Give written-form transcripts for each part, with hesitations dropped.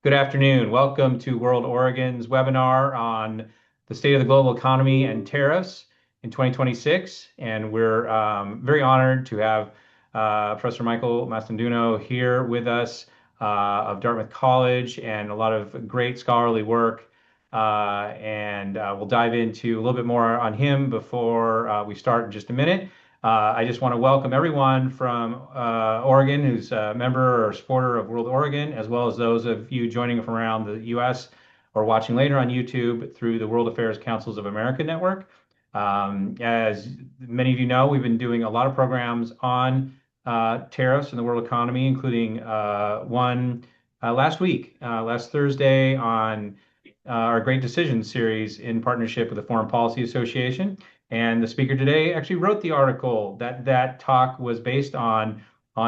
Good afternoon. Welcome to World Oregon's webinar on the state of the global economy and tariffs in 2026. And we're very honored to have Professor Michael Mastanduno here with us of Dartmouth College and a lot of great scholarly work. We'll dive into a little bit more on him before we start in just a minute. I just want to welcome everyone from Oregon who's a member or supporter of World Oregon, as well as those of you joining from around the U.S. or watching later on YouTube through the World Affairs Councils of America Network. As many of you know, we've been doing a lot of programs on tariffs in the world economy, including one last week, last Thursday, on our Great Decisions series in partnership with the Foreign Policy Association. And the speaker today actually wrote the article that talk was based on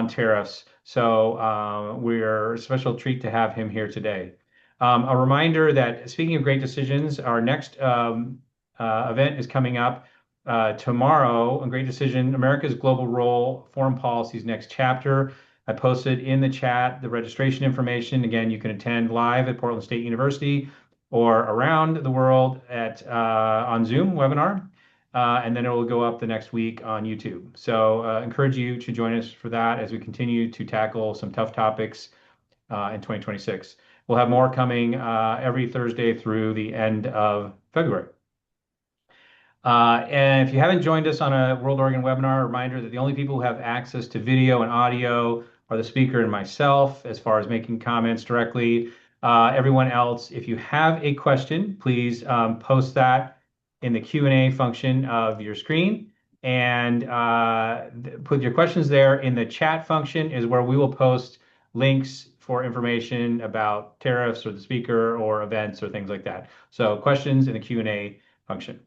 tariffs. So we're a special treat to have him here today. A reminder that speaking of great decisions, our next event is coming up tomorrow. A great decision, America's Global Role, Foreign Policy's next chapter. I posted in the chat the registration information. Again, you can attend live at Portland State University or around the world at on Zoom webinar. And then it will go up the next week on YouTube. So encourage you to join us for that as we continue to tackle some tough topics in 2026. We'll have more coming every Thursday through the end of February. And if you haven't joined us on a World Oregon webinar, a reminder that the only people who have access to video and audio are the speaker and myself as far as making comments directly. Everyone else, if you have a question, please post that in the Q&A function of your screen, and put your questions there. In the chat function is where we will post links for information about tariffs or the speaker or events or things like that. So questions in the Q&A function.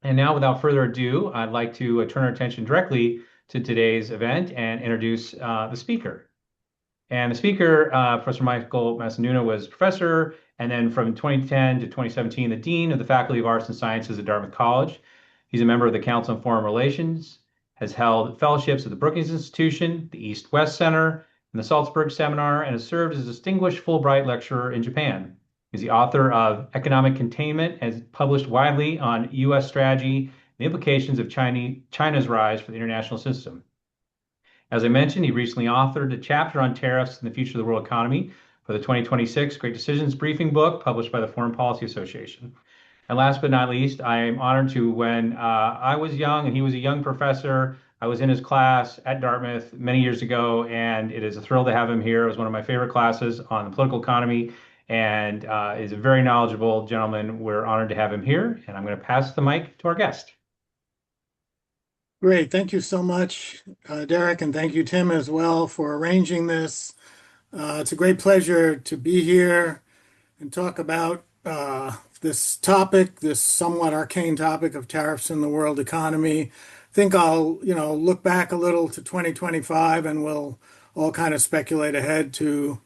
And now, without further ado, I'd like to turn our attention directly to today's event and introduce the speaker. And the speaker, Professor Michael Mastanduno, was professor, and then from 2010 to 2017, the dean of the Faculty of Arts and Sciences at Dartmouth College. He's a member of the Council on Foreign Relations, has held fellowships at the Brookings Institution, the East-West Center, and the Salzburg Seminar, and has served as a distinguished Fulbright lecturer in Japan. He's the author of Economic Containment and has published widely on U.S. strategy and the implications of China's rise for the international system. As I mentioned, he recently authored a chapter on tariffs and the future of the world economy for the 2026 Great Decisions Briefing book published by the Foreign Policy Association. And last but not least, I am honored to, when I was young and he was a young professor, I was in his class at Dartmouth many years ago, and it is a thrill to have him here. It was one of my favorite classes on the political economy, and is a very knowledgeable gentleman. We're honored to have him here, and I'm going to pass the mic to our guest. Great. Thank you so much, Derek, and thank you, Tim, as well, for arranging this. It's a great pleasure to be here and talk about this topic, this somewhat arcane topic of tariffs in the world economy. I think I'll, look back a little to 2025, and we'll all kind of speculate ahead to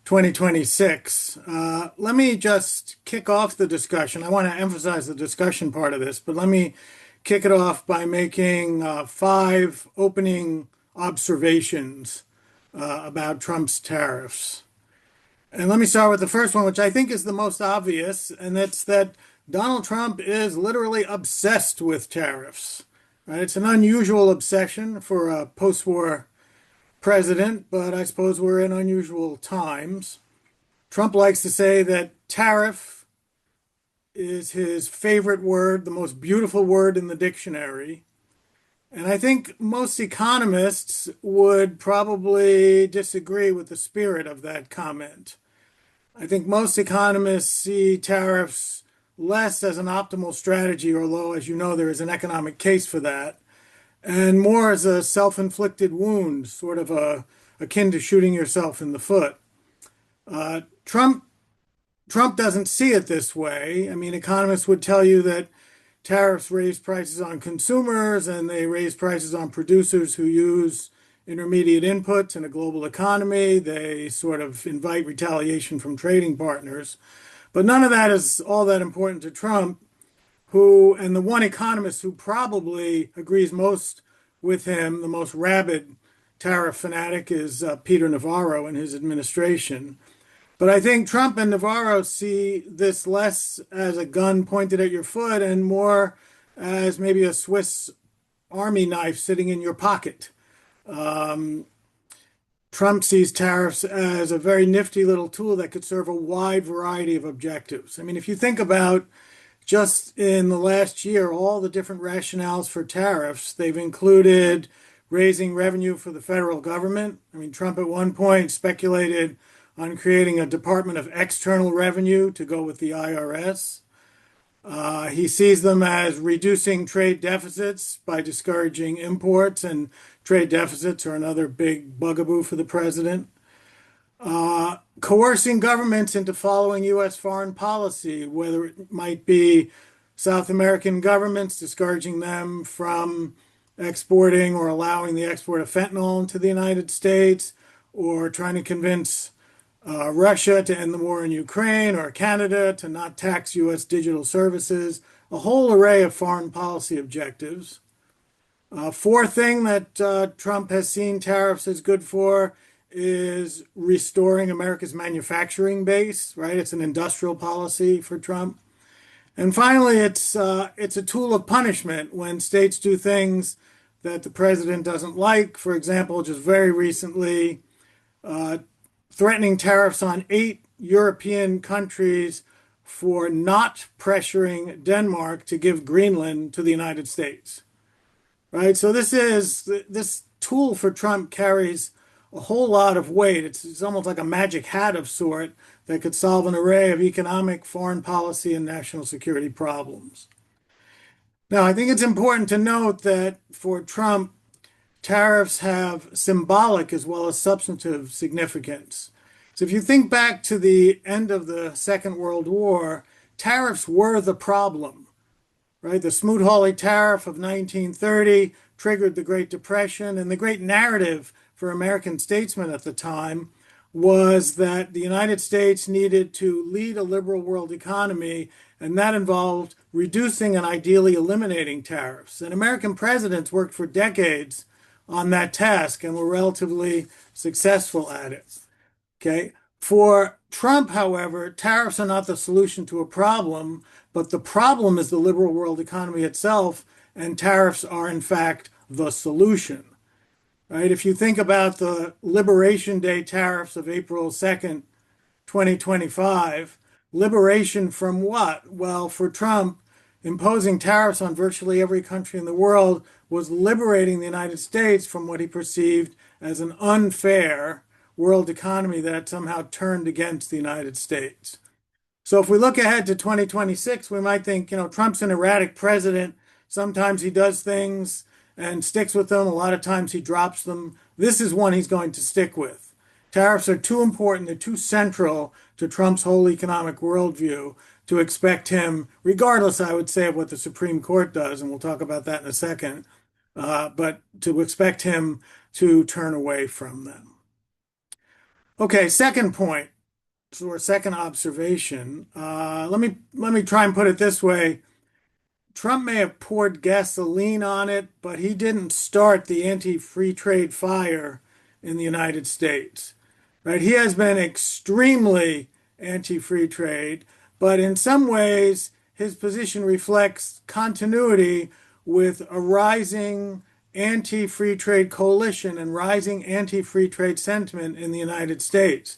2026. Let me just kick off the discussion. I want to emphasize the discussion part of this, but let me kick it off by making 5 opening observations about Trump's tariffs. And let me start with the first one, which I think is the most obvious, and that's that Donald Trump is literally obsessed with tariffs. Right? It's an unusual obsession for a post-war president, but I suppose we're in unusual times. Trump likes to say that tariff is his favorite word, the most beautiful word in the dictionary. And I think most economists would probably disagree with the spirit of that comment. I think most economists see tariffs less as an optimal strategy, although, as you know, there is an economic case for that, and more as a self-inflicted wound, sort of akin to shooting yourself in the foot. Trump doesn't see it this way. I mean, economists would tell you that tariffs raise prices on consumers and they raise prices on producers who use intermediate inputs in a global economy. They sort of invite retaliation from trading partners. But none of that is all that important to Trump, and the one economist who probably agrees most with him, the most rabid tariff fanatic, is Peter Navarro and his administration. But I think Trump and Navarro see this less as a gun pointed at your foot and more as maybe a Swiss Army knife sitting in your pocket. Um, Trump sees tariffs as a very nifty little tool that could serve a wide variety of objectives. I mean, if you think about just in the last year, all the different rationales for tariffs, they've included raising revenue for the federal government. I mean, Trump at one point speculated on creating a Department of External Revenue to go with the IRS. He sees them as reducing trade deficits by discouraging imports, and trade deficits are another big bugaboo for the president. Coercing governments into following U.S. foreign policy, whether it might be South American governments discouraging them from exporting or allowing the export of fentanyl into the United States, or trying to convince Russia to end the war in Ukraine, or Canada to not tax U.S. digital services, a whole array of foreign policy objectives. Fourth thing that Trump has seen tariffs as good for is restoring America's manufacturing base, right? It's an industrial policy for Trump. And finally, it's a tool of punishment when states do things that the president doesn't like. For example, just very recently, threatening tariffs on 8 European countries for not pressuring Denmark to give Greenland to the United States. Right? So this tool for Trump carries a whole lot of weight. It's almost like a magic hat of sort that could solve an array of economic, foreign policy, and national security problems. Now, I think it's important to note that for Trump, tariffs have symbolic as well as substantive significance. So if you think back to the end of the Second World War, tariffs were the problem, right? The Smoot-Hawley Tariff of 1930 triggered the Great Depression, and the great narrative for American statesmen at the time was that the United States needed to lead a liberal world economy, and that involved reducing and ideally eliminating tariffs. And American presidents worked for decades on that task and were relatively successful at it. Okay. For Trump, however, tariffs are not the solution to a problem, but the problem is the liberal world economy itself, and tariffs are, in fact, the solution. Right? If you think about the Liberation Day tariffs of April 2nd, 2025, liberation from what? Well, for Trump, imposing tariffs on virtually every country in the world was liberating the United States from what he perceived as an unfair world economy that had somehow turned against the United States. So if we look ahead to 2026, we might think, Trump's an erratic president. Sometimes he does things and sticks with them. A lot of times he drops them. This is one he's going to stick with. Tariffs are too important, they're too central to Trump's whole economic worldview to expect him, regardless, I would say, of what the Supreme Court does, and we'll talk about that in a second, but to expect him to turn away from them. Okay, second point, or second observation. Let me try and put it this way. Trump may have poured gasoline on it, but he didn't start the anti-free trade fire in the United States. Right? He has been extremely anti-free trade, but in some ways his position reflects continuity with a rising anti-free trade coalition and rising anti-free trade sentiment in the United States.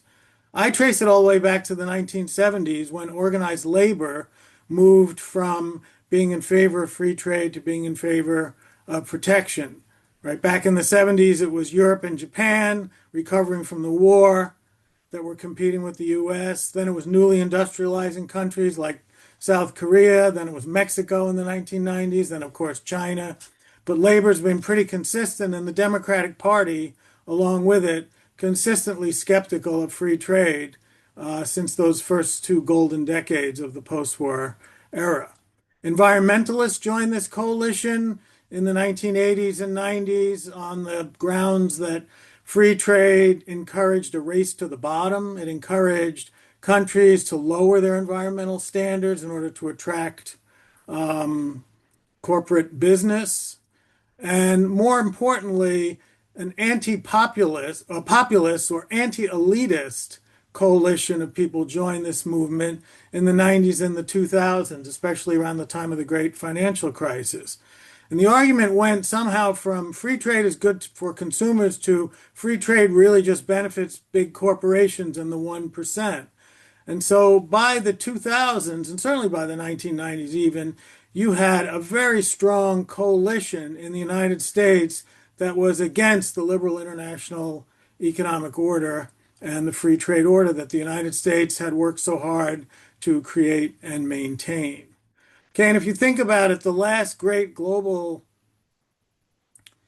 I trace it all the way back to the 1970s when organized labor moved from being in favor of free trade to being in favor of protection. Right back in the 70s, it was Europe and Japan recovering from the war that were competing with the U.S. Then it was newly industrializing countries like South Korea. Then it was Mexico in the 1990s. Then, of course, China. But labor's been pretty consistent, and the Democratic Party, along with it, consistently skeptical of free trade since those first 2 golden decades of the post-war era. Environmentalists joined this coalition in the 1980s and 90s on the grounds that free trade encouraged a race to the bottom. It encouraged countries to lower their environmental standards in order to attract corporate business. And more importantly, an anti-populist, a populist or anti-elitist coalition of people joined this movement in the 90s and the 2000s, especially around the time of the great financial crisis. And the argument went somehow from free trade is good for consumers to free trade really just benefits big corporations and the 1%. And so by the 2000s, and certainly by the 1990s even, you had a very strong coalition in the United States that was against the liberal international economic order and the free trade order that the United States had worked so hard to create and maintain. Okay, and if you think about it, the last great global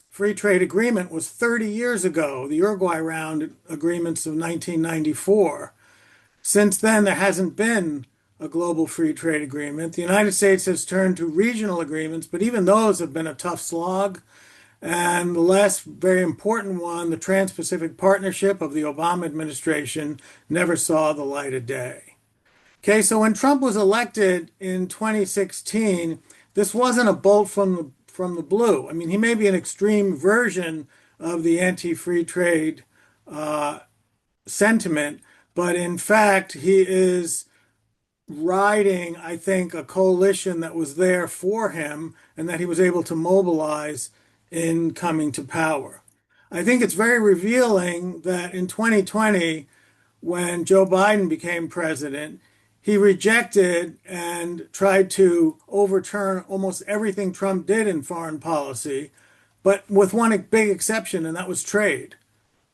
free trade agreement was 30 years ago, the Uruguay Round agreements of 1994. Since then, there hasn't been a global free trade agreement. The United States has turned to regional agreements, but even those have been a tough slog. And the last very important one, the Trans-Pacific Partnership of the Obama administration, never saw the light of day. Okay, so when Trump was elected in 2016, this wasn't a bolt from the blue. I mean, he may be an extreme version of the anti-free trade sentiment, but in fact, he is riding, I think, a coalition that was there for him and that he was able to mobilize in coming to power. I think it's very revealing that in 2020, when Joe Biden became president, he rejected and tried to overturn almost everything Trump did in foreign policy, but with one big exception, and that was trade.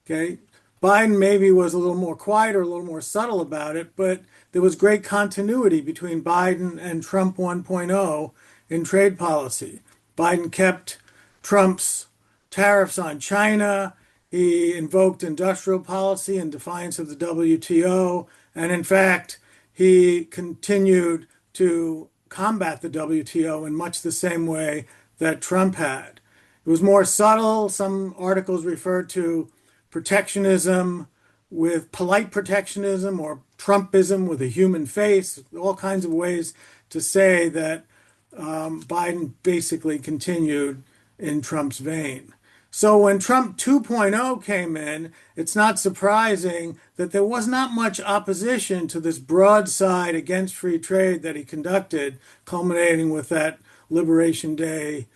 Okay. Biden maybe was a little more quiet or a little more subtle about it, but there was great continuity between Biden and Trump 1.0 in trade policy. Biden kept Trump's tariffs on China. He invoked industrial policy in defiance of the WTO. And in fact, he continued to combat the WTO in much the same way that Trump had. It was more subtle. Some articles referred to protectionism with polite protectionism or Trumpism with a human face, all kinds of ways to say that Biden basically continued in Trump's vein. So when Trump 2.0 came in, it's not surprising that there was not much opposition to this broadside against free trade that he conducted, culminating with that Liberation Day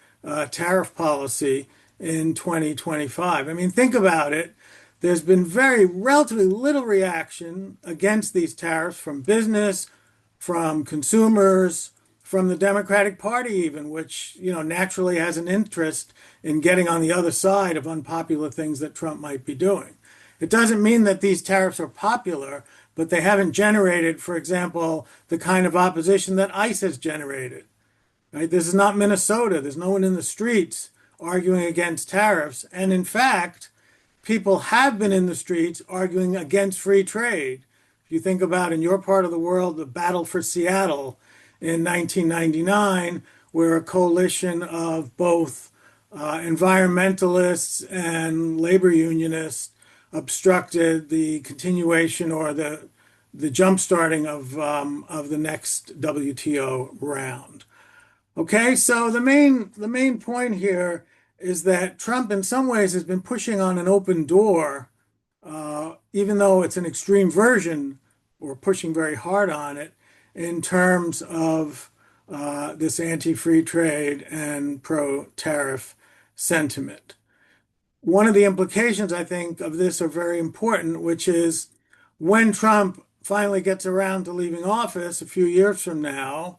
tariff policy in 2025. I mean, think about it. There's been relatively little reaction against these tariffs from business, from consumers, from the Democratic Party even, which, naturally has an interest in getting on the other side of unpopular things that Trump might be doing. It doesn't mean that these tariffs are popular, but they haven't generated, for example, the kind of opposition that ICE has generated. Right? This is not Minnesota. There's no one in the streets arguing against tariffs. And in fact, people have been in the streets arguing against free trade. If you think about in your part of the world, the battle for Seattle in 1999, where a coalition of both environmentalists and labor unionists obstructed the continuation or the jump starting of the next WTO round. Okay, so the main point here is that Trump in some ways has been pushing on an open door, even though it's an extreme version, or pushing very hard on it in terms of this anti-free trade and pro-tariff sentiment. One of the implications, I think, of this are very important, which is when Trump finally gets around to leaving office a few years from now,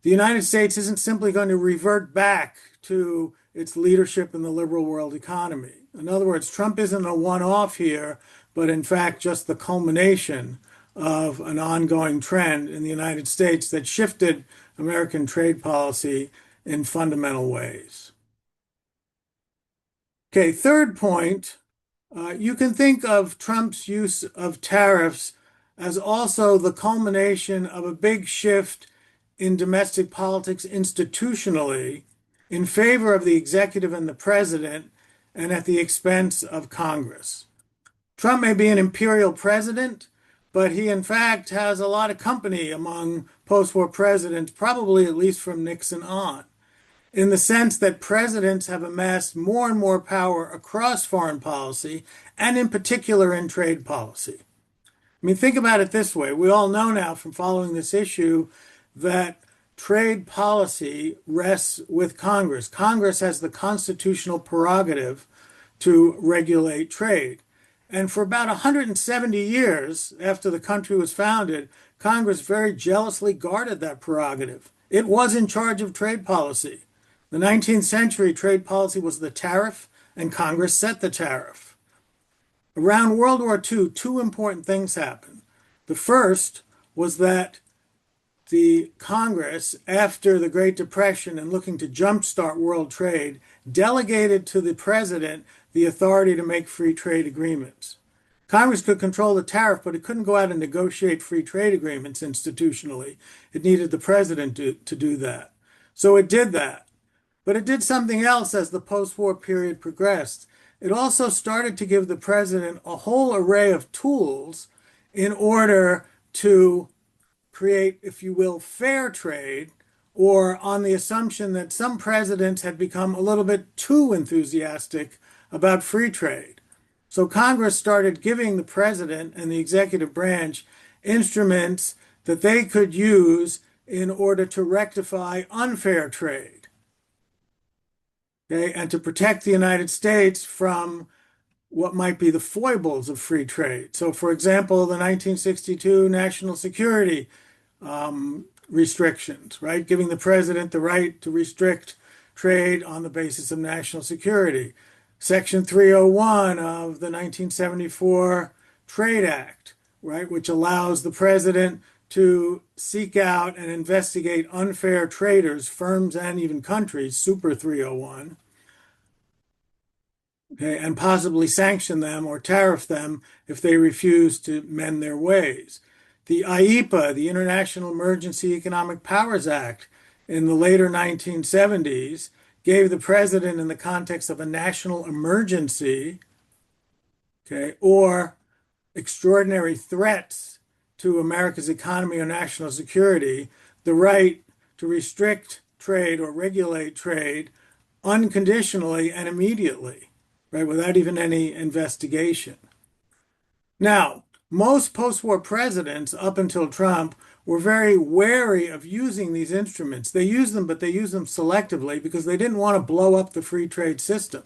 the United States isn't simply going to revert back to its leadership in the liberal world economy. In other words, Trump isn't a one-off here, but in fact just the culmination of an ongoing trend in the United States that shifted American trade policy in fundamental ways. Okay, third point, you can think of Trump's use of tariffs as also the culmination of a big shift in domestic politics institutionally in favor of the executive and the president and at the expense of Congress. Trump may be an imperial president, but he in fact has a lot of company among post-war presidents, probably at least from Nixon on, in the sense that presidents have amassed more and more power across foreign policy and in particular in trade policy. I mean, think about it this way. We all know now from following this issue that trade policy rests with Congress. Congress has the constitutional prerogative to regulate trade. And for about 170 years after the country was founded, Congress very jealously guarded that prerogative. It was in charge of trade policy. The 19th century trade policy was the tariff, and Congress set the tariff. Around World War II, two important things happened. The first was that the Congress, after the Great Depression and looking to jumpstart world trade, delegated to the president the authority to make free trade agreements. Congress could control the tariff, but it couldn't go out and negotiate free trade agreements institutionally. It needed the president to do that. So it did that. But it did something else as the post-war period progressed. It also started to give the president a whole array of tools in order to create, if you will, fair trade, or on the assumption that some presidents had become a little bit too enthusiastic about free trade. So Congress started giving the president and the executive branch instruments that they could use in order to rectify unfair trade, okay, and to protect the United States from what might be the foibles of free trade. So, for example, the 1962 national security restrictions, right? Giving the president the right to restrict trade on the basis of national security. Section 301 of the 1974 Trade Act, right, which allows the president to seek out and investigate unfair traders, firms, and even countries, Super 301, okay, and possibly sanction them or tariff them if they refuse to mend their ways. The IEEPA, the International Emergency Economic Powers Act, in the later 1970s, gave the president, in the context of a national emergency, okay, or extraordinary threats to America's economy or national security, the right to restrict trade or regulate trade unconditionally and immediately, right, without even any investigation. Now, most post-war presidents up until Trump were very wary of using these instruments. They used them, but they used them selectively because they didn't want to blow up the free trade system.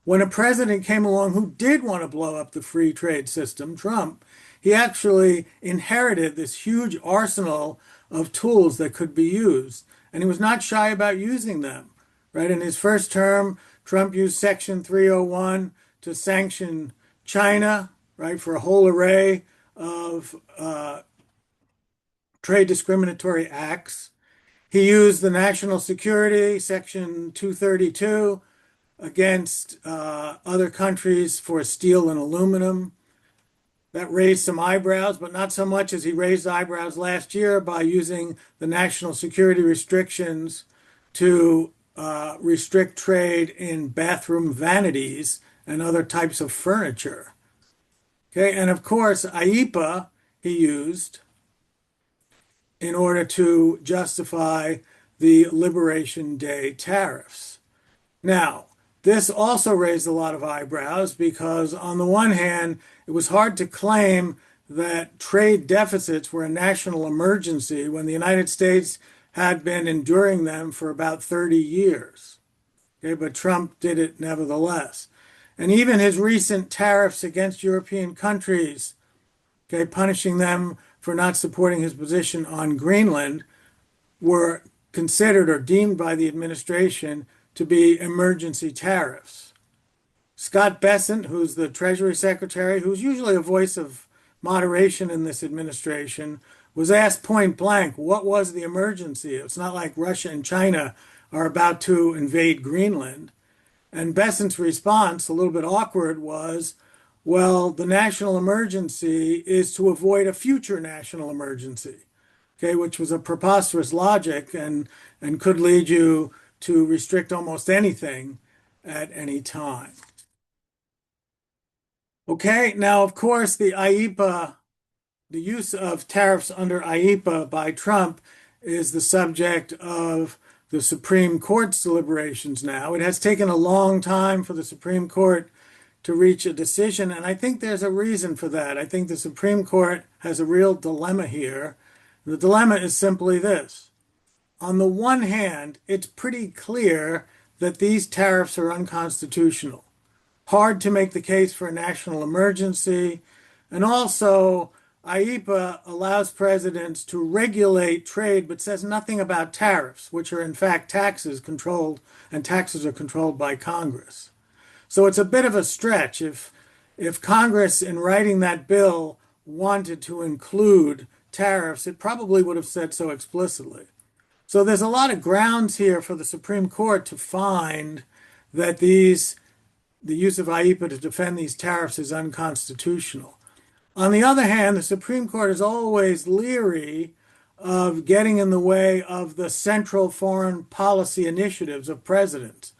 When a president came along who did want to blow up the free trade system, Trump, he actually inherited this huge arsenal of tools that could be used, and he was not shy about using them. Right? In his first term, Trump used Section 301 to sanction China, right, for a whole array of trade discriminatory acts. He used the national security, Section 232, against other countries for steel and aluminum. That raised some eyebrows, but not so much as he raised eyebrows last year by using the national security restrictions to restrict trade in bathroom vanities and other types of furniture. Okay, and of course, IEEPA he used in order to justify the Liberation Day tariffs. Now, this also raised a lot of eyebrows because, on the one hand, it was hard to claim that trade deficits were a national emergency when the United States had been enduring them for about 30 years. Okay, but Trump did it nevertheless. And even his recent tariffs against European countries, okay, punishing them for not supporting his position on Greenland, were considered or deemed by the administration to be emergency tariffs. Scott Bessent, who's the Treasury Secretary, who's usually a voice of moderation in this administration, was asked point blank, what was the emergency? It's not like Russia and China are about to invade Greenland. And Bessent's response, a little bit awkward, was, well, the national emergency is to avoid a future national emergency, okay, which was a preposterous logic and could lead you to restrict almost anything at any time. Okay, now, of course, the IEEPA, the use of tariffs under IEEPA by Trump is the subject of the Supreme Court's deliberations now. It has taken a long time for the Supreme Court to reach a decision. And I think there's a reason for that. I think the Supreme Court has a real dilemma here. The dilemma is simply this. On the one hand, it's pretty clear that these tariffs are unconstitutional. Hard to make the case for a national emergency. And also, IEEPA allows presidents to regulate trade, but says nothing about tariffs, which are in fact taxes controlled, and taxes are controlled by Congress. So it's a bit of a stretch. If Congress, in writing that bill, wanted to include tariffs, it probably would have said so explicitly. So there's a lot of grounds here for the Supreme Court to find that the use of IEEPA to defend these tariffs is unconstitutional. On the other hand, the Supreme Court is always leery of getting in the way of the central foreign policy initiatives of presidents.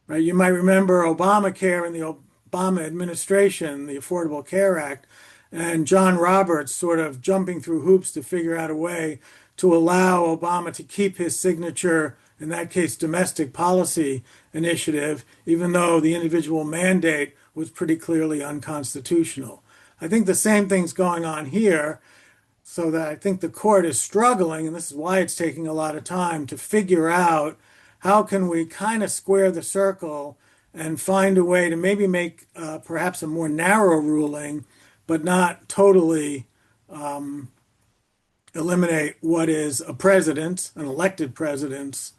Right? You might remember Obamacare and the Obama administration, the Affordable Care Act, and John Roberts sort of jumping through hoops to figure out a way to allow Obama to keep his signature, in that case, domestic policy initiative, even though the individual mandate was pretty clearly unconstitutional. I think the same thing's going on here, so that I think the court is struggling, and this is why it's taking a lot of time to figure out how can we kind of square the circle and find a way to maybe make perhaps a more narrow ruling, but not totally eliminate what is a president's, an elected president's,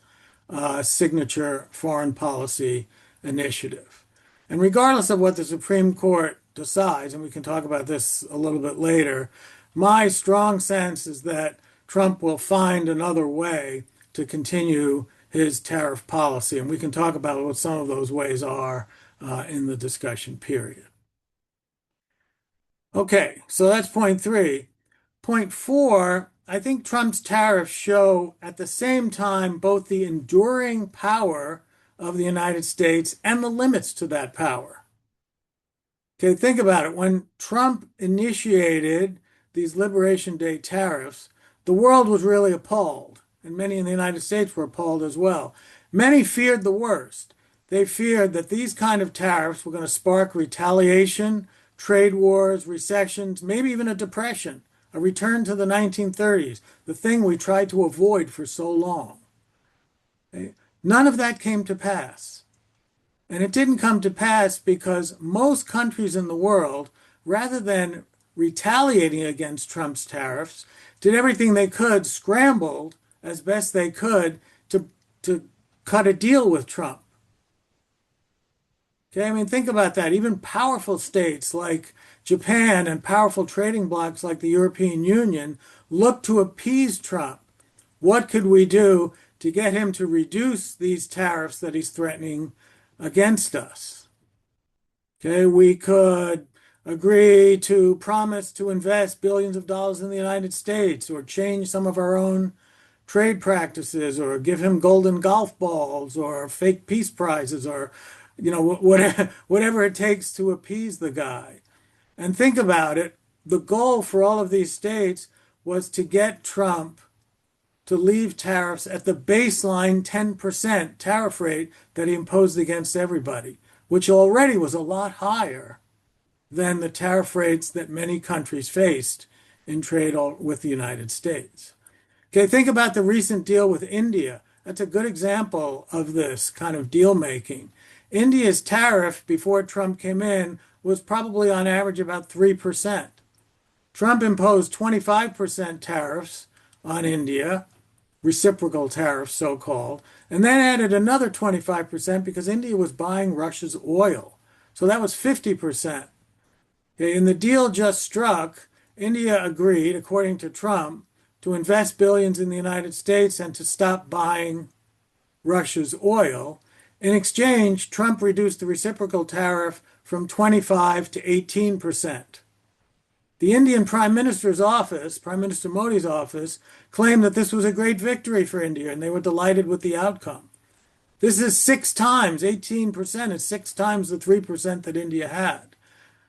signature foreign policy initiative. And regardless of what the Supreme Court decides, and we can talk about this a little bit later, my strong sense is that Trump will find another way to continue his tariff policy. And we can talk about what some of those ways are in the discussion period. Okay, so that's point three. Point four, I think Trump's tariffs show at the same time both the enduring power of the United States and the limits to that power. Okay, think about it. When Trump initiated these Liberation Day tariffs, the world was really appalled, and many in the United States were appalled as well. Many feared the worst. They feared that these kind of tariffs were going to spark retaliation, trade wars, recessions, maybe even a depression, a return to the 1930s, the thing we tried to avoid for so long. Okay? None of that came to pass. And it didn't come to pass because most countries in the world, rather than retaliating against Trump's tariffs, did everything they could, scrambled as best they could to cut a deal with Trump. Okay, I mean, think about that. Even powerful states like Japan and powerful trading blocs like the European Union look to appease Trump. What could we do to get him to reduce these tariffs that he's threatening against us? Okay, we could agree to promise to invest billions of dollars in the United States or change some of our own trade practices or give him golden golf balls or fake peace prizes or whatever it takes to appease the guy. And think about it, the goal for all of these states was to get Trump to leave tariffs at the baseline 10% tariff rate that he imposed against everybody, which already was a lot higher than the tariff rates that many countries faced in trade with the United States. Okay, think about the recent deal with India. That's a good example of this kind of deal making. India's tariff before Trump came in was probably on average about 3%. Trump imposed 25% tariffs on India, reciprocal tariffs, so-called, and then added another 25% because India was buying Russia's oil. So that was 50%. Okay, in the deal just struck, India agreed, according to Trump, to invest billions in the United States and to stop buying Russia's oil. In exchange, Trump reduced the reciprocal tariff from 25 to 18%. The Indian Prime Minister's office, Prime Minister Modi's office, claimed that this was a great victory for India and they were delighted with the outcome. This is 6 times, 18% is 6 times the 3% that India had.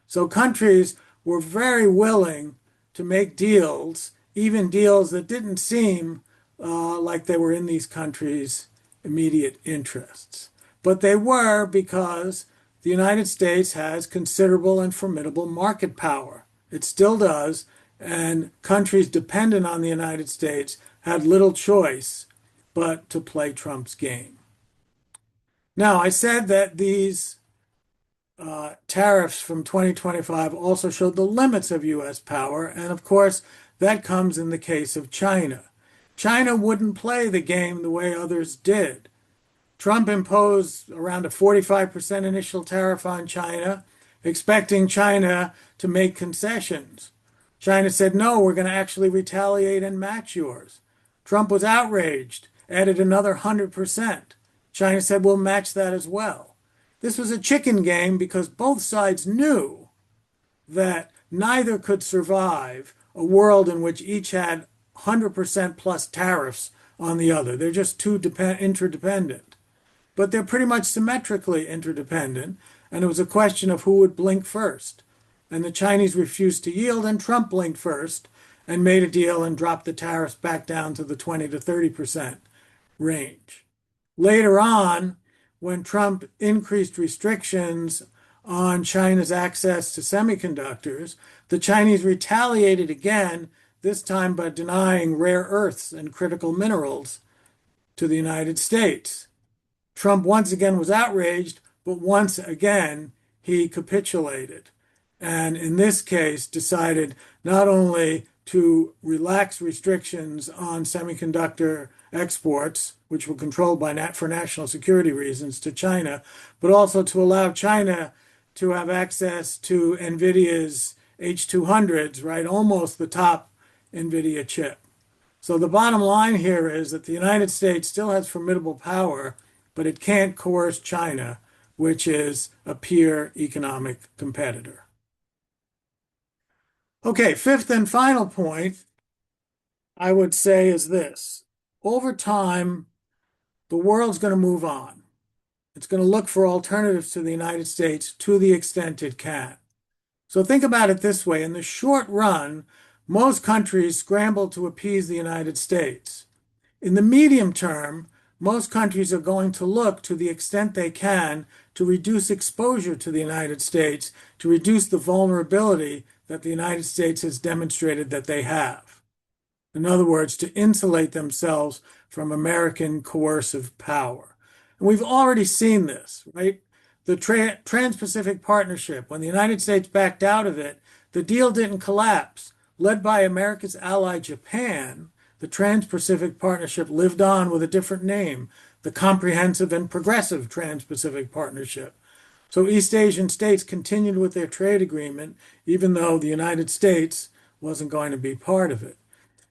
So countries were very willing to make deals, even deals that didn't seem like they were in these countries' immediate interests. But they were because the United States has considerable and formidable market power. It still does, and countries dependent on the United States had little choice but to play Trump's game. Now, I said that these tariffs from 2025 also showed the limits of U.S. power, and of course, that comes in the case of China. China wouldn't play the game the way others did. Trump imposed around a 45% initial tariff on China, expecting China to make concessions. China said, no, we're going to actually retaliate and match yours. Trump was outraged, added another 100%. China said, we'll match that as well. This was a chicken game because both sides knew that neither could survive a world in which each had 100% plus tariffs on the other. They're just too interdependent. But they're pretty much symmetrically interdependent, and it was a question of who would blink first. And the Chinese refused to yield, and Trump blinked first and made a deal and dropped the tariffs back down to the 20 to 30% range. Later on, when Trump increased restrictions on China's access to semiconductors, the Chinese retaliated again, this time by denying rare earths and critical minerals to the United States. Trump once again was outraged, but once again he capitulated. And in this case, decided not only to relax restrictions on semiconductor exports, which were controlled for national security reasons to China, but also to allow China to have access to NVIDIA's H200s, right? Almost the top NVIDIA chip. So the bottom line here is that the United States still has formidable power, but it can't coerce China, which is a peer economic competitor. Okay, fifth and final point I would say is this. Over time, the world's going to move on. It's going to look for alternatives to the United States to the extent it can. So think about it this way. In the short run, most countries scramble to appease the United States. In the medium term, most countries are going to look to the extent they can to reduce exposure to the United States, to reduce the vulnerability that the United States has demonstrated that they have. In other words, to insulate themselves from American coercive power. And we've already seen this, right? The Trans-Pacific Partnership, when the United States backed out of it, the deal didn't collapse. Led by America's ally Japan, the Trans-Pacific Partnership lived on with a different name, the Comprehensive and Progressive Trans-Pacific Partnership. So East Asian states continued with their trade agreement, even though the United States wasn't going to be part of it.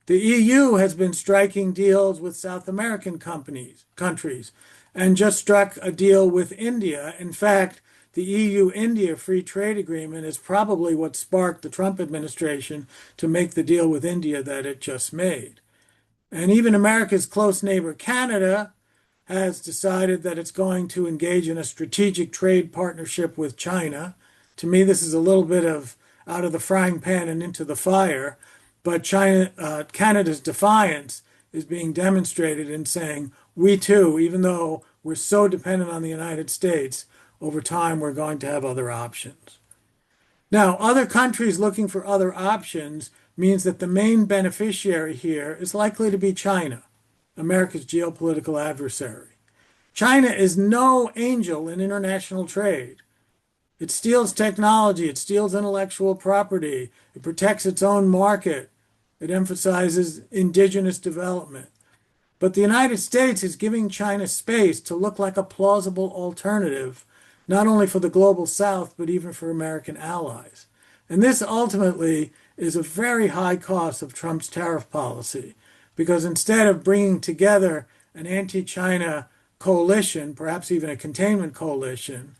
The EU has been striking deals with South American countries, and just struck a deal with India. In fact, the EU-India Free Trade Agreement is probably what sparked the Trump administration to make the deal with India that it just made. And even America's close neighbor, Canada, has decided that it's going to engage in a strategic trade partnership with China. To me, this is a little bit of out of the frying pan and into the fire, but Canada's defiance is being demonstrated in saying, we too, even though we're so dependent on the United States, over time we're going to have other options. Now, other countries looking for other options means that the main beneficiary here is likely to be China, America's geopolitical adversary. China is no angel in international trade. It steals technology, it steals intellectual property, it protects its own market, it emphasizes indigenous development. But the United States is giving China space to look like a plausible alternative, not only for the global South, but even for American allies. And this ultimately is a very high cost of Trump's tariff policy, because instead of bringing together an anti-China coalition, perhaps even a containment coalition,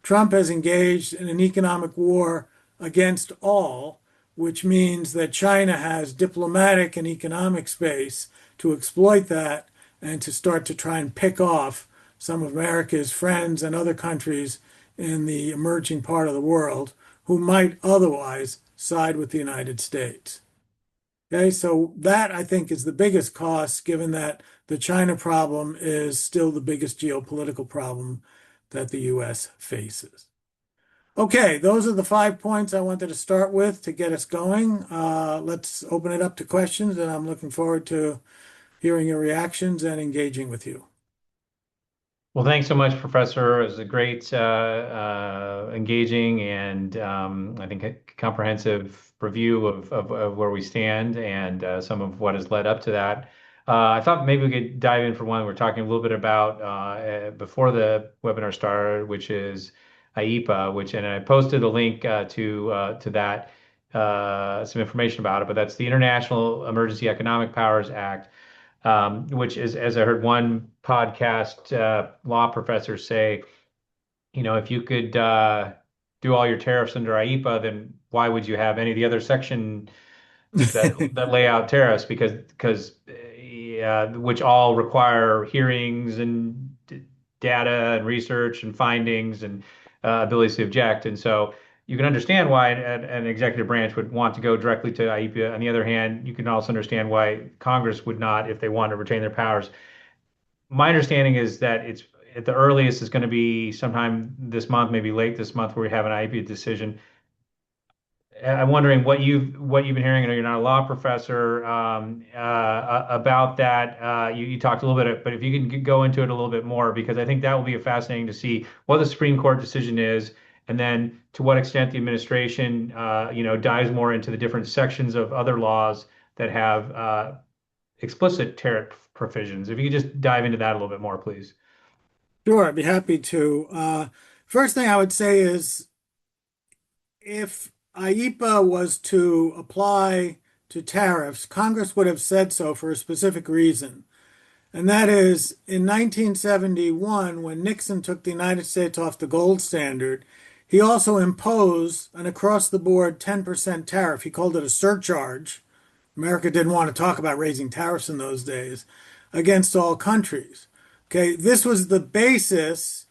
Trump has engaged in an economic war against all, which means that China has diplomatic and economic space to exploit that and to start to try and pick off some of America's friends and other countries in the emerging part of the world who might otherwise side with the United States. Okay, so that I think is the biggest cost, given that the China problem is still the biggest geopolitical problem that the U.S. faces. Okay, those are the 5 points I wanted to start with to get us going. Let's open it up to questions, and I'm looking forward to hearing your reactions and engaging with you. Well, thanks so much, Professor. It was a great, engaging, and I think a comprehensive review of where we stand and some of what has led up to that. I thought maybe we could dive in for one. We're talking a little bit about before the webinar started, which is IEEPA, and I posted a link to that, some information about it. But that's the International Emergency Economic Powers Act, which is, as I heard one podcast law professor say, if you could do all your tariffs under IEEPA, then why would you have any of the other section that lay out tariffs? Because which all require hearings and data and research and findings and abilities to object. And so you can understand why an executive branch would want to go directly to IEEPA. On the other hand, you can also understand why Congress would not if they want to retain their powers. My understanding is that it's at the earliest is going to be sometime this month, maybe late this month, where we have an IEEPA decision. I'm wondering what you've been hearing. I know you're not a law professor, about that. You talked a little bit, but if you can go into it a little bit more, because I think that will be fascinating to see what the Supreme Court decision is, and then to what extent the administration, dives more into the different sections of other laws that have explicit tariff provisions. If you could just dive into that a little bit more, please. Sure, I'd be happy to. First thing I would say is if IEEPA was to apply to tariffs, Congress would have said so for a specific reason. And that is in 1971, when Nixon took the United States off the gold standard, he also imposed an across the board 10% tariff. He called it a surcharge. America didn't want to talk about raising tariffs in those days against all countries. Okay, this was the basis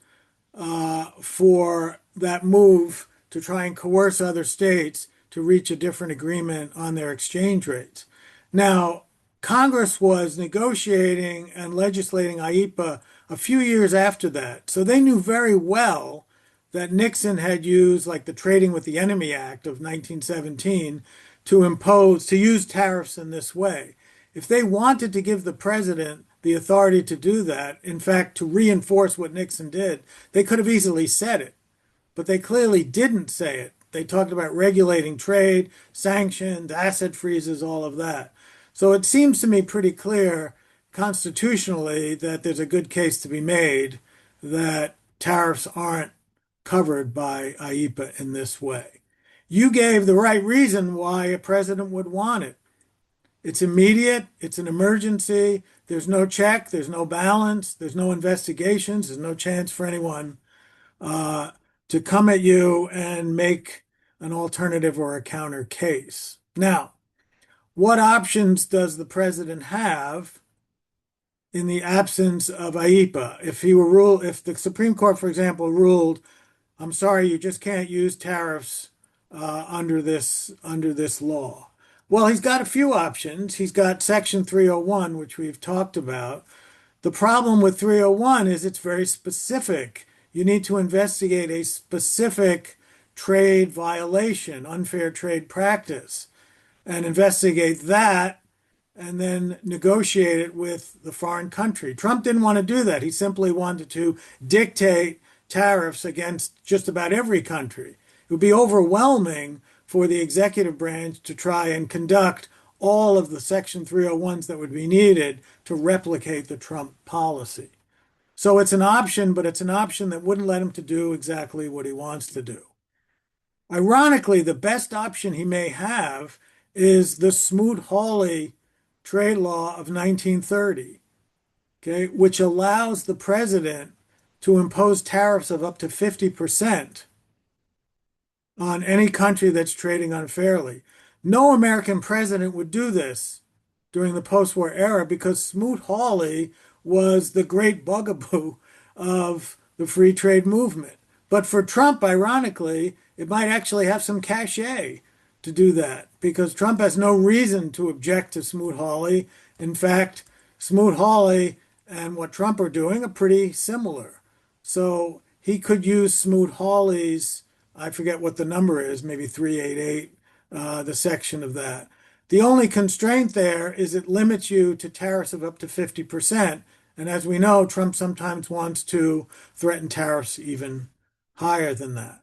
for that move to try and coerce other states to reach a different agreement on their exchange rates. Now, Congress was negotiating and legislating IEEPA a few years after that. So they knew very well that Nixon had used, like the Trading with the Enemy Act of 1917, to use tariffs in this way. If they wanted to give the president the authority to do that, in fact, to reinforce what Nixon did, they could have easily said it. But they clearly didn't say it. They talked about regulating trade, sanctions, asset freezes, all of that. So it seems to me pretty clear constitutionally that there's a good case to be made that tariffs aren't covered by IEEPA in this way. You gave the right reason why a president would want it. It's immediate, it's an emergency, there's no check, there's no balance, there's no investigations, there's no chance for anyone uh, to come at you and make an alternative or a counter case. Now, what options does the president have in the absence of IEEPA? If the Supreme Court, for example, ruled, I'm sorry, you just can't use tariffs under this law. Well, he's got a few options. He's got Section 301, which we've talked about. The problem with 301 is it's very specific. You need to investigate a specific trade violation, unfair trade practice, and investigate that and then negotiate it with the foreign country. Trump didn't want to do that. He simply wanted to dictate tariffs against just about every country. It would be overwhelming for the executive branch to try and conduct all of the Section 301s that would be needed to replicate the Trump policy. So it's an option, but it's an option that wouldn't let him to do exactly what he wants to do. Ironically, the best option he may have is the Smoot-Hawley trade law of 1930, okay, which allows the president to impose tariffs of up to 50% on any country that's trading unfairly. No American president would do this during the post-war era because Smoot-Hawley was the great bugaboo of the free trade movement. But for Trump, ironically, it might actually have some cachet to do that because Trump has no reason to object to Smoot-Hawley. In fact, Smoot-Hawley and what Trump are doing are pretty similar. So he could use Smoot-Hawley's I forget what the number is, maybe 388, the section of that. The only constraint there is it limits you to tariffs of up to 50%. And as we know, Trump sometimes wants to threaten tariffs even higher than that.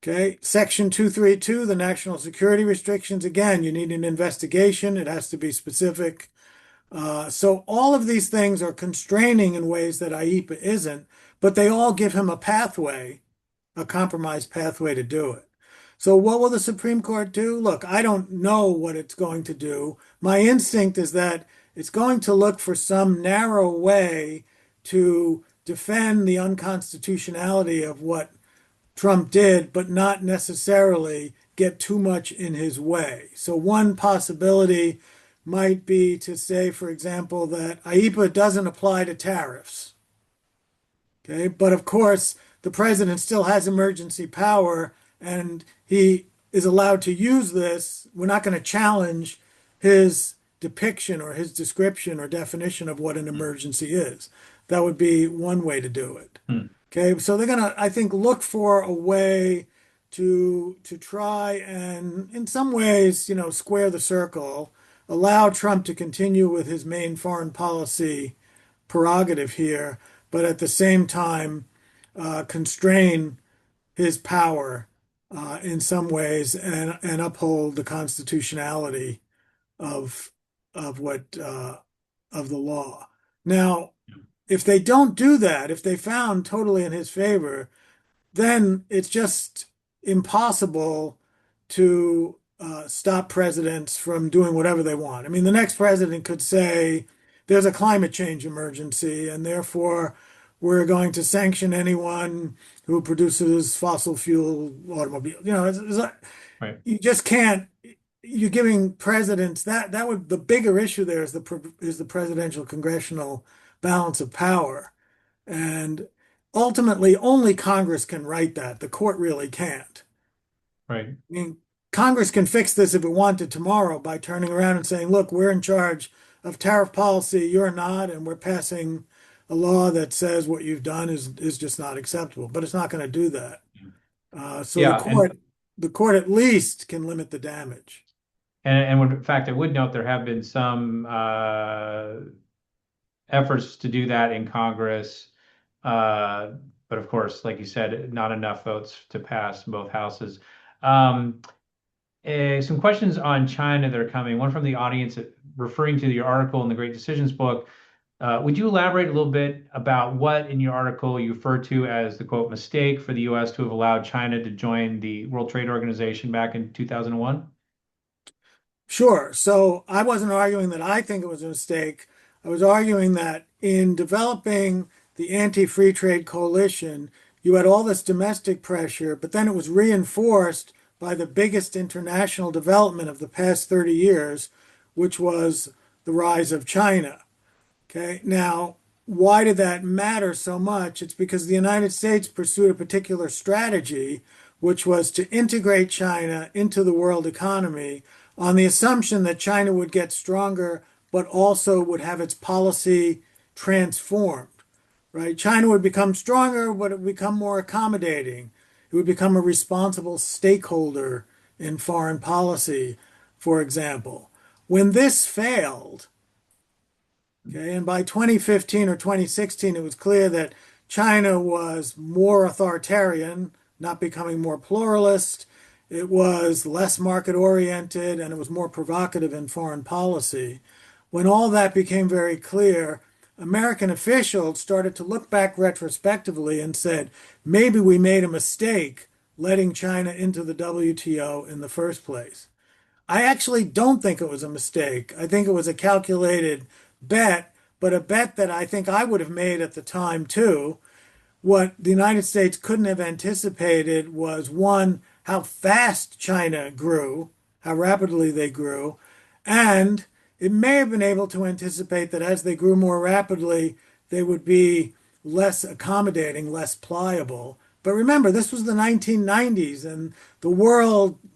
Okay, Section 232, the national security restrictions. Again, you need an investigation. It has to be specific. So all of these things are constraining in ways that IEEPA isn't, but they all give him a pathway, a compromise pathway to do it. So what will the Supreme Court do? Look, I don't know what it's going to do. My instinct is that it's going to look for some narrow way to defend the unconstitutionality of what Trump did, but not necessarily get too much in his way. So one possibility might be to say, for example, that IEEPA doesn't apply to tariffs. Okay, but of course, the president still has emergency power and he is allowed to use this. We're not going to challenge his depiction or his description or definition of what an emergency is. That would be one way to do it. Hmm. Okay, so they're going to, I think, look for a way to try and, in some ways, square the circle, allow Trump to continue with his main foreign policy prerogative here, but at the same time constrain his power in some ways and uphold the constitutionality of what of the law. Now, if they don't do that, if they found totally in his favor, then it's just impossible to stop presidents from doing whatever they want. I mean, the next president could say there's a climate change emergency, and therefore we're going to sanction anyone who produces fossil fuel automobile. Right. You just can't. You're giving presidents that would the bigger issue there is the presidential congressional balance of power, and ultimately only Congress can write that. The court really can't. Right. I mean, Congress can fix this if it wanted tomorrow by turning around and saying, look, we're in charge of tariff policy, you're not, and we're passing a law that says what you've done is just not acceptable. But it's not going to do that. So Yeah, the court at least can limit the damage. in fact, I would note there have been some efforts to do that in Congress, but of course, like you said, not enough votes to pass both houses. Um, some questions on China that are coming. One from the audience referring to your article in the Great Decisions book. Would you elaborate a little bit about what in your article you refer to as the quote mistake for the U.S. to have allowed China to join the World Trade Organization back in 2001? Sure. So I wasn't arguing that I think it was a mistake. I was arguing that in developing the anti-free trade coalition, you had all this domestic pressure, but then it was reinforced by the biggest international development of the past 30 years, which was the rise of China. Okay. Now, why did that matter so much? It's because the United States pursued a particular strategy, which was to integrate China into the world economy on the assumption that China would get stronger, but also would have its policy transformed, right? China would become stronger, but it would become more accommodating. It would become a responsible stakeholder in foreign policy, for example. When this failed, okay, and by 2015 or 2016, it was clear that China was more authoritarian, not becoming more pluralist. It was less market oriented and it was more provocative in foreign policy. When all that became very clear, American officials started to look back retrospectively and said, maybe we made a mistake letting China into the WTO in the first place. I actually don't think it was a mistake. I think it was a calculated bet, but a bet that I think I would have made at the time too. What the United States couldn't have anticipated was one, how fast China grew, how rapidly they grew, and it may have been able to anticipate that as they grew more rapidly, they would be less accommodating, less pliable. But remember, this was the 1990s, and the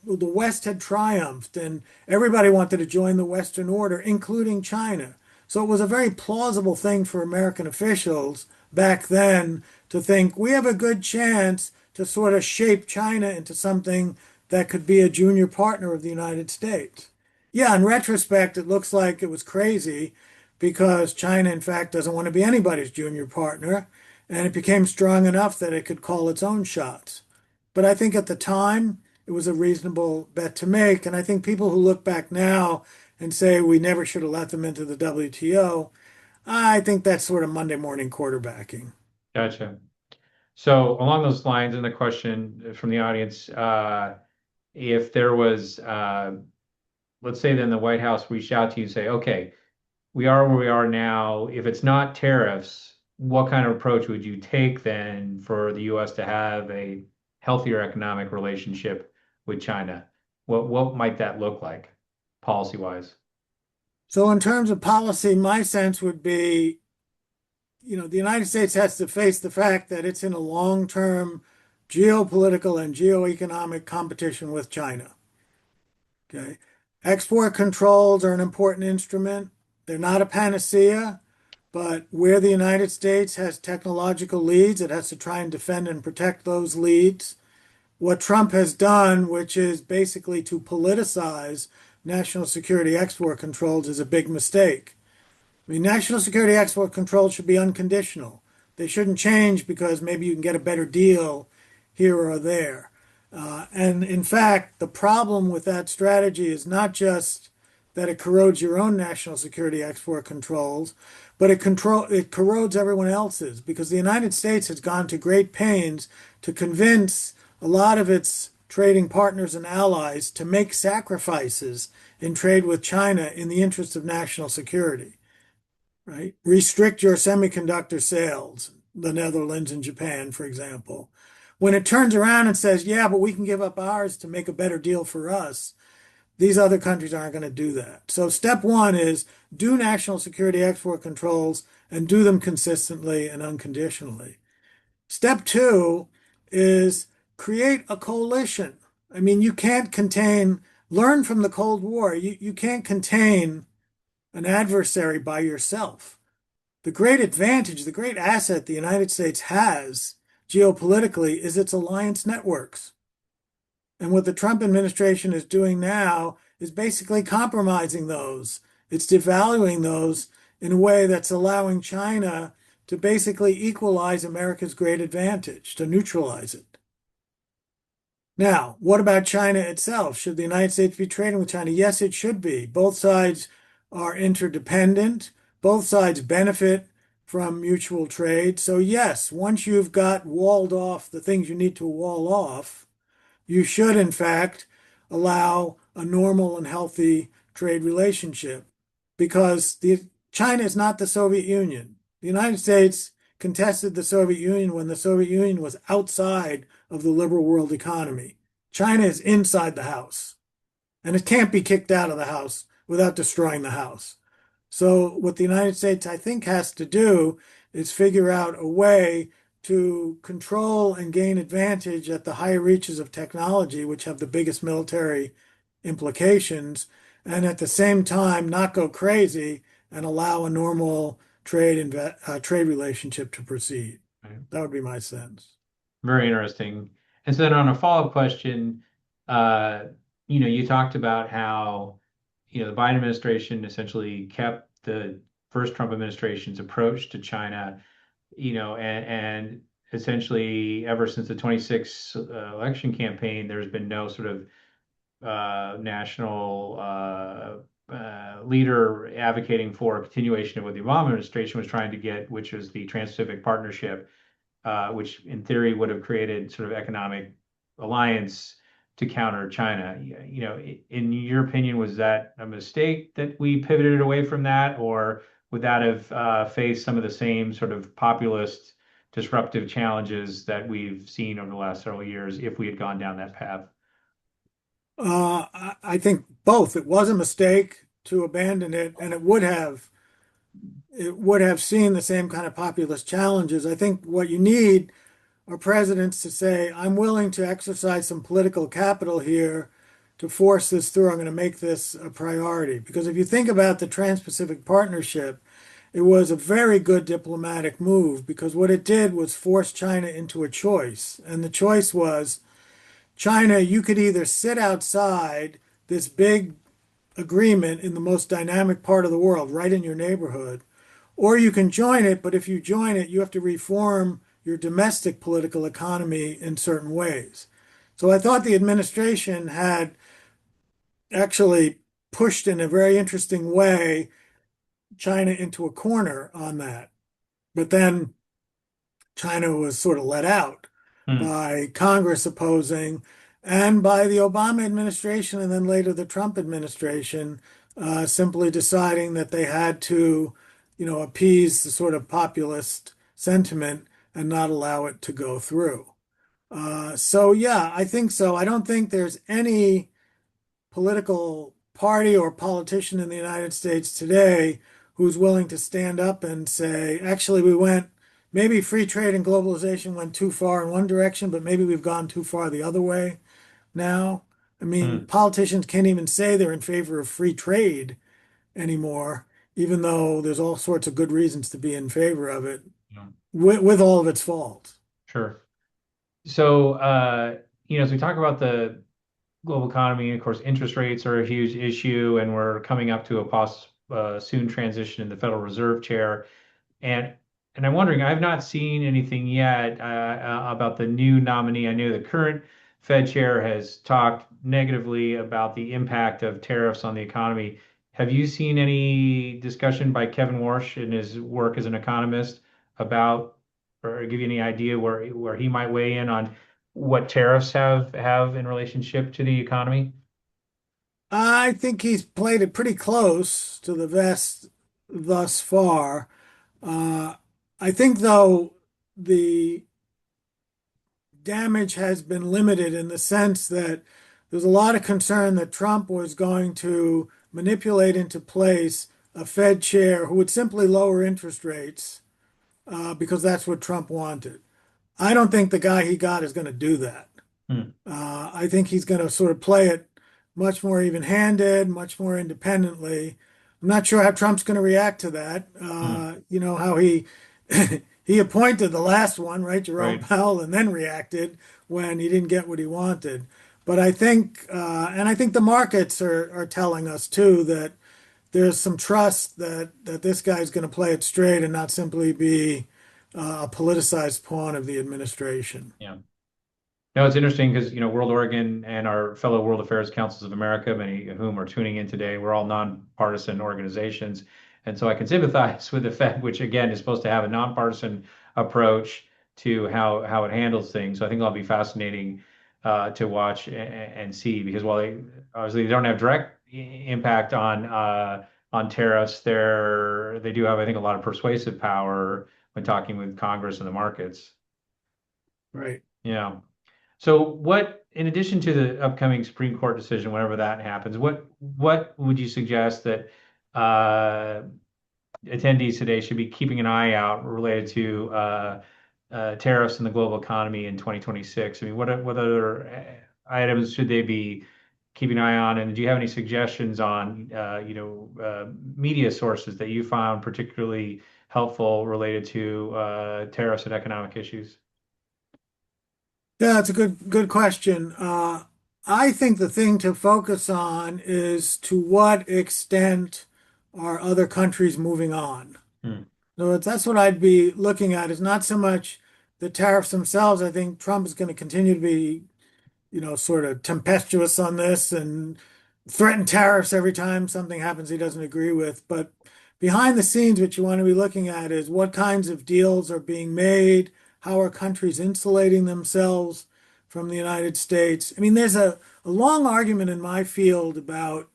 West had triumphed, and everybody wanted to join the Western order, including China. So it was a very plausible thing for American officials back then to think we have a good chance to sort of shape China into something that could be a junior partner of the United States. Yeah, in retrospect, it looks like it was crazy because China, in fact, doesn't want to be anybody's junior partner, and it became strong enough that it could call its own shots. But I think at the time, it was a reasonable bet to make. And I think people who look back now and say we never should have let them into the WTO, I think that's sort of Monday morning quarterbacking. Gotcha. So along those lines, and the question from the audience, if there was, let's say then the White House reached out to you and say, okay, we are where we are now. If it's not tariffs, what kind of approach would you take then for the U.S. to have a healthier economic relationship with China? What might that look like policy wise? So, in terms of policy, my sense would be, the United States has to face the fact that it's in a long-term geopolitical and geoeconomic competition with China. Okay. Export controls are an important instrument. They're not a panacea, but where the United States has technological leads, it has to try and defend and protect those leads. What Trump has done, which is basically to politicize national security export controls, is a big mistake. I mean, national security export controls should be unconditional. They shouldn't change because maybe you can get a better deal here or there. And in fact, the problem with that strategy is not just that it corrodes your own national security export controls, but it corrodes everyone else's because the United States has gone to great pains to convince a lot of its trading partners and allies to make sacrifices in trade with China in the interest of national security, right? Restrict your semiconductor sales, the Netherlands and Japan, for example. When it turns around and says, yeah, but we can give up ours to make a better deal for us, these other countries aren't going to do that. So step one is do national security export controls and do them consistently and unconditionally. Step two is create a coalition. I mean, you can't learn from the Cold War. You can't contain an adversary by yourself. The great advantage, the great asset the United States has geopolitically is its alliance networks. And what the Trump administration is doing now is basically compromising those. It's devaluing those in a way that's allowing China to basically equalize America's great advantage, to neutralize it. Now, what about China itself? Should the United States be trading with China? Yes, it should be. Both sides are interdependent. Both sides benefit from mutual trade. So yes, once you've got walled off the things you need to wall off, you should, in fact, allow a normal and healthy trade relationship because China is not the Soviet Union. The United States contested the Soviet Union when the Soviet Union was outside of the liberal world economy. China is inside the house, and it can't be kicked out of the house without destroying the house. So what the United States, I think, has to do is figure out a way to control and gain advantage at the higher reaches of technology, which have the biggest military implications, and at the same time not go crazy and allow a normal trade relationship to proceed. Right. That would be my sense. Very interesting. And so then on a follow-up question, uh, you talked about how, the Biden administration essentially kept the first Trump administration's approach to China, and essentially ever since the 26 election campaign, there's been no sort of national leader advocating for a continuation of what the Obama administration was trying to get, which was the Trans-Pacific Partnership, which in theory would have created sort of economic alliance to counter China. In your opinion, was that a mistake that we pivoted away from that, or would that have faced some of the same sort of populist disruptive challenges that we've seen over the last several years if we had gone down that path? I think both. It was a mistake to abandon it, and it would have seen the same kind of populist challenges. I think what you need are presidents to say, I'm willing to exercise some political capital here to force this through. I'm going to make this a priority. Because if you think about the Trans-Pacific Partnership, it was a very good diplomatic move because what it did was force China into a choice. And the choice was China, you could either sit outside this big agreement in the most dynamic part of the world, right in your neighborhood, or you can join it, but if you join it, you have to reform your domestic political economy in certain ways. So I thought the administration had actually pushed in a very interesting way China into a corner on that. But then China was sort of let out Hmm. by Congress opposing and by the Obama administration and then later the Trump administration simply deciding that they had to, appease the sort of populist sentiment and not allow it to go through. So yeah, I think so. I don't think there's any political party or politician in the United States today who's willing to stand up and say, actually, maybe free trade and globalization went too far in one direction, but maybe we've gone too far the other way now. I mean, Hmm. politicians can't even say they're in favor of free trade anymore, even though there's all sorts of good reasons to be in favor of it, Yeah. with all of its faults. Sure. So, as we talk about the global economy, of course, interest rates are a huge issue, and we're coming up to a soon transition in the Federal Reserve chair. And I'm wondering, I've not seen anything yet about the new nominee. I know the current Fed chair has talked negatively about the impact of tariffs on the economy. Have you seen any discussion by Kevin Warsh in his work as an economist about, or give you any idea where he might weigh in on what tariffs have in relationship to the economy? I think he's played it pretty close to the vest thus far. Uh, I think, though, the damage has been limited in the sense that there's a lot of concern that Trump was going to manipulate into place a Fed chair who would simply lower interest rates because that's what Trump wanted. I don't think the guy he got is going to do that. Hmm. I think he's going to sort of play it much more even-handed, much more independently. I'm not sure how Trump's going to react to that. Hmm. How he he appointed the last one, right, Jerome Right. Powell, and then reacted when he didn't get what he wanted. But I think, and I think the markets are telling us too that there's some trust that this guy's going to play it straight and not simply be a politicized pawn of the administration. Yeah. No, it's interesting because, World Oregon and our fellow World Affairs Councils of America, many of whom are tuning in today, we're all nonpartisan organizations. And so I can sympathize with the Fed, which again is supposed to have a nonpartisan approach to how it handles things. So I think it'll be fascinating to watch and see because while they obviously they don't have direct impact on tariffs, they do have, I think, a lot of persuasive power when talking with Congress and the markets. Right. Yeah. So in addition to the upcoming Supreme Court decision, whenever that happens, what would you suggest that uh, attendees today should be keeping an eye out related to tariffs in the global economy in 2026? I mean, what other items should they be keeping an eye on? And do you have any suggestions on media sources that you found particularly helpful related to tariffs and economic issues? Yeah, it's a good question. I think the thing to focus on is to what extent are other countries moving on? Hmm. So that's what I'd be looking at is not so much the tariffs themselves. I think Trump is going to continue to be sort of tempestuous on this and threaten tariffs every time something happens he doesn't agree with. But behind the scenes, what you want to be looking at is what kinds of deals are being made, how are countries insulating themselves from the United States. I mean, there's a long argument in my field about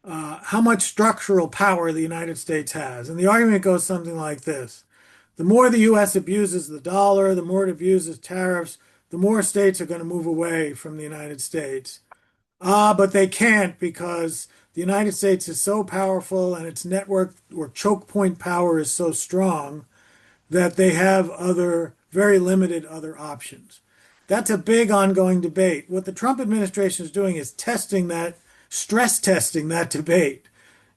how much structural power the United States has. And the argument goes something like this. The more the US abuses the dollar, the more it abuses tariffs, the more states are going to move away from the United States. But they can't because the United States is so powerful and its network or choke point power is so strong that they have very limited other options. That's a big ongoing debate. What the Trump administration is doing is stress testing that debate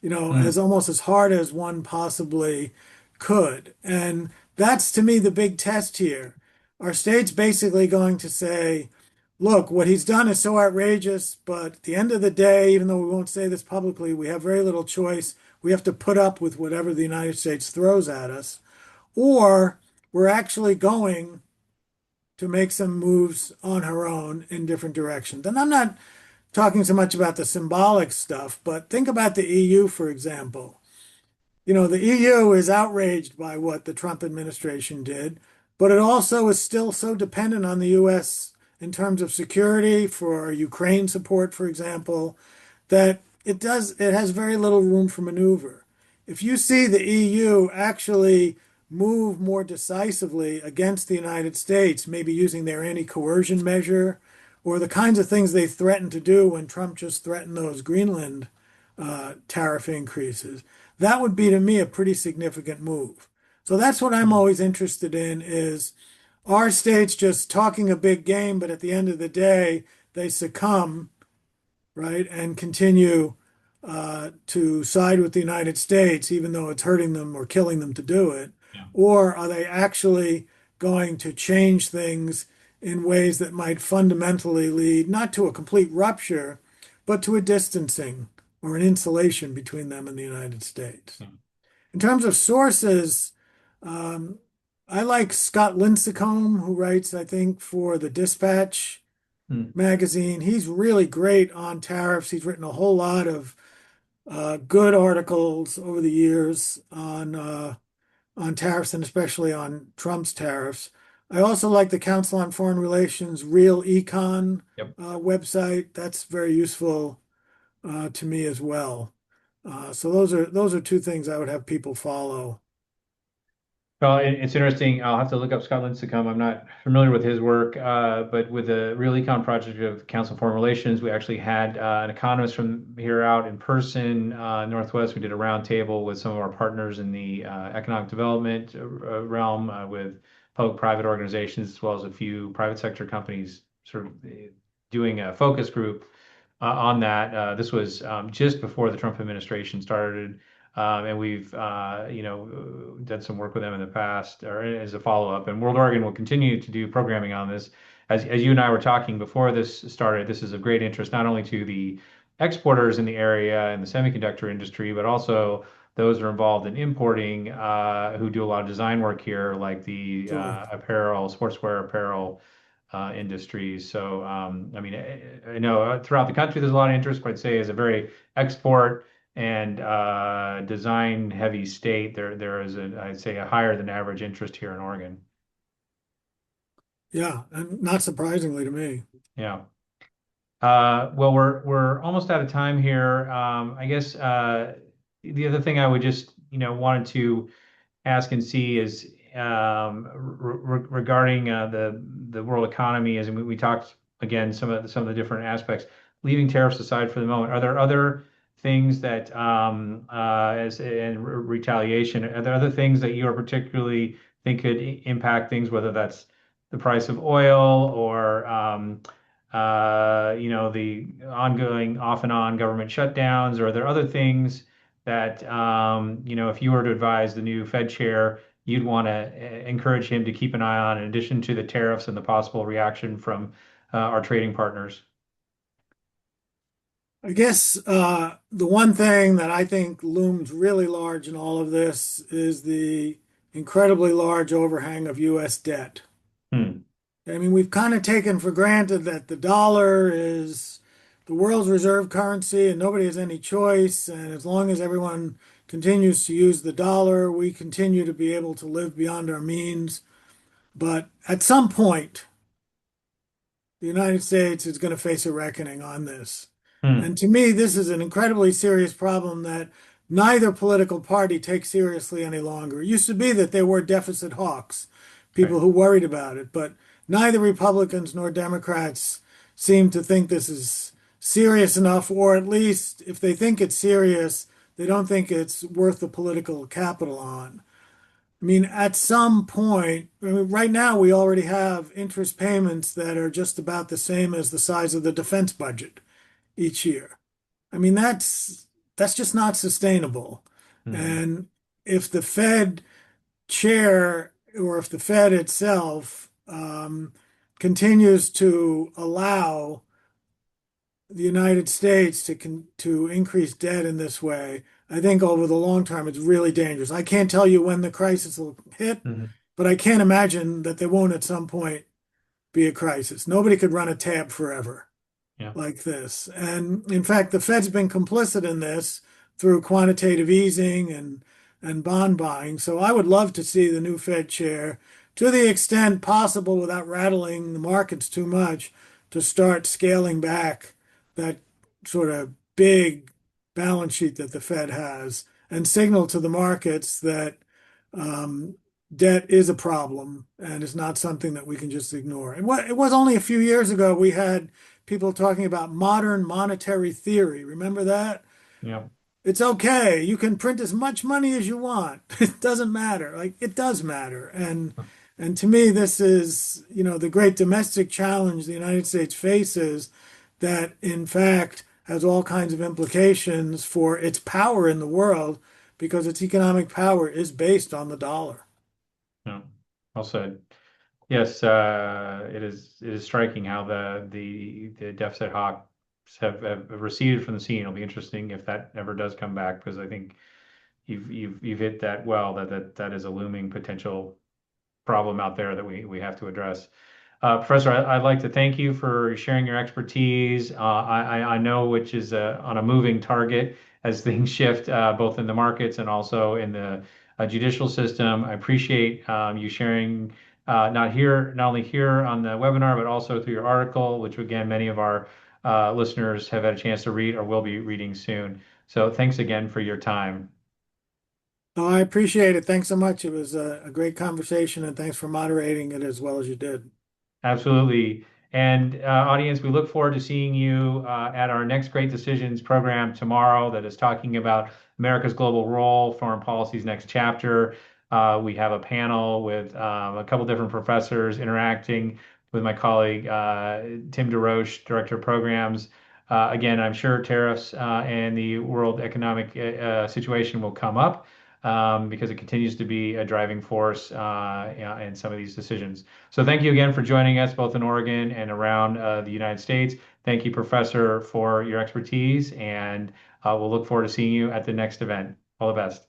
as Mm, almost as hard as one possibly could. And that's to me the big test here. Our state's basically going to say, look, what he's done is so outrageous, but at the end of the day, even though we won't say this publicly, we have very little choice. We have to put up with whatever the United States throws at us. Or we're actually going to make some moves on her own in different directions. And I'm not talking so much about the symbolic stuff, but think about the EU, for example. The EU is outraged by what the Trump administration did, but it also is still so dependent on the US in terms of security for Ukraine support, for example, that it has very little room for maneuver. If you see the EU actually move more decisively against the United States, maybe using their anti-coercion measure or the kinds of things they threatened to do when Trump just threatened those Greenland tariff increases, that would be to me a pretty significant move. So that's what I'm mm, always interested in is our states just talking a big game, but at the end of the day, they succumb, right, and continue to side with the United States, even though it's hurting them or killing them to do it? yeah. Or are they actually going to change things in ways that might fundamentally lead not to a complete rupture, but to a distancing or an insulation between them and the United States? Yeah. In terms of sources, um, I like Scott Lincecum, who writes, I think, for the Dispatch Mm, magazine. He's really great on tariffs. He's written a whole lot of good articles over the years on tariffs and especially on Trump's tariffs. I also like the Council on Foreign Relations Real Econ yep. website. That's very useful to me as well. So those are two things I would have people follow. Well, it's interesting. I'll have to look up Scott Lincecum. I'm not familiar with his work, but with the Real Econ project of Council on Foreign Relations, we actually had an economist from here out in person, Northwest. We did a roundtable with some of our partners in the economic development realm with public-private organizations, as well as a few private sector companies, sort of doing a focus group on that. This was just before the Trump administration started. And we've done some work with them in the past or as a follow-up. And World Oregon will continue to do programming on this. As you and I were talking before this started, this is of great interest not only to the exporters in the area and the semiconductor industry, but also those who are involved in importing who do a lot of design work here, like the Sure. apparel, sportswear apparel industries. So, I mean, I know throughout the country there's a lot of interest, but I'd say is a very export and design heavy state, there is I'd say a higher than average interest here in Oregon. Yeah, and not surprisingly to me. Yeah. Well, we're almost out of time here. I guess the other thing I would just wanted to ask and see is regarding the world economy. As we talked again, some of the different aspects. Leaving tariffs aside for the moment, are there other things that as in retaliation? Are there other things that you are particularly think could impact things, whether that's the price of oil or the ongoing off and on government shutdowns? Or are there other things that if you were to advise the new Fed chair, you'd want to encourage him to keep an eye on, in addition to the tariffs and the possible reaction from our trading partners? I guess the one thing that I think looms really large in all of this is the incredibly large overhang of U.S. debt. Hmm. I mean, we've kind of taken for granted that the dollar is the world's reserve currency and nobody has any choice. And as long as everyone continues to use the dollar, we continue to be able to live beyond our means. But at some point, the United States is going to face a reckoning on this. Hmm. And to me, this is an incredibly serious problem that neither political party takes seriously any longer. It used to be that there were deficit hawks, Right. people who worried about it, but neither Republicans nor Democrats seem to think this is serious enough, or at least if they think it's serious, they don't think it's worth the political capital on. I mean, at some point, I mean, right now we already have interest payments that are just about the same as the size of the defense budget each year. I mean, that's just not sustainable. Hmm. And if the Fed chair or if the Fed itself continues to allow the United States to increase debt in this way, I think over the long term it's really dangerous. I can't tell you when the crisis will hit, Hmm. but I can't imagine that there won't at some point be a crisis. Nobody could run a tab forever Yeah. like this. And in fact, the Fed's been complicit in this through quantitative easing and bond buying. So I would love to see the new Fed chair, to the extent possible without rattling the markets too much, to start scaling back that sort of big balance sheet that the Fed has and signal to the markets that um, debt is a problem and is not something that we can just ignore. It was only a few years ago we had people talking about modern monetary theory. Remember that? Yeah. It's okay. You can print as much money as you want. It doesn't matter. Like it does matter. And to me, this is, the great domestic challenge the United States faces that in fact has all kinds of implications for its power in the world because its economic power is based on the dollar. Yeah. Well said. Yes, it is striking how the deficit hawks have receded from the scene. It'll be interesting if that ever does come back, because I think you've hit that well, that is a looming potential problem out there that we have to address. Professor, I'd like to thank you for sharing your expertise. I know which is on a moving target as things shift, both in the markets and also in the judicial system. I appreciate you sharing, not only here on the webinar, but also through your article, which again many of our listeners have had a chance to read or will be reading soon. So thanks again for your time. Oh, I appreciate it. Thanks so much. It was a great conversation, and thanks for moderating it as well as you did. Absolutely. And audience, we look forward to seeing you at our next Great Decisions program tomorrow that is talking about America's global role, foreign policy's next chapter. We have a panel with a couple different professors interacting with my colleague Tim DeRoche, Director of Programs. Again, I'm sure tariffs and the world economic situation will come up because it continues to be a driving force in some of these decisions. So thank you again for joining us both in Oregon and around the United States. Thank you, Professor, for your expertise, and we'll look forward to seeing you at the next event. All the best.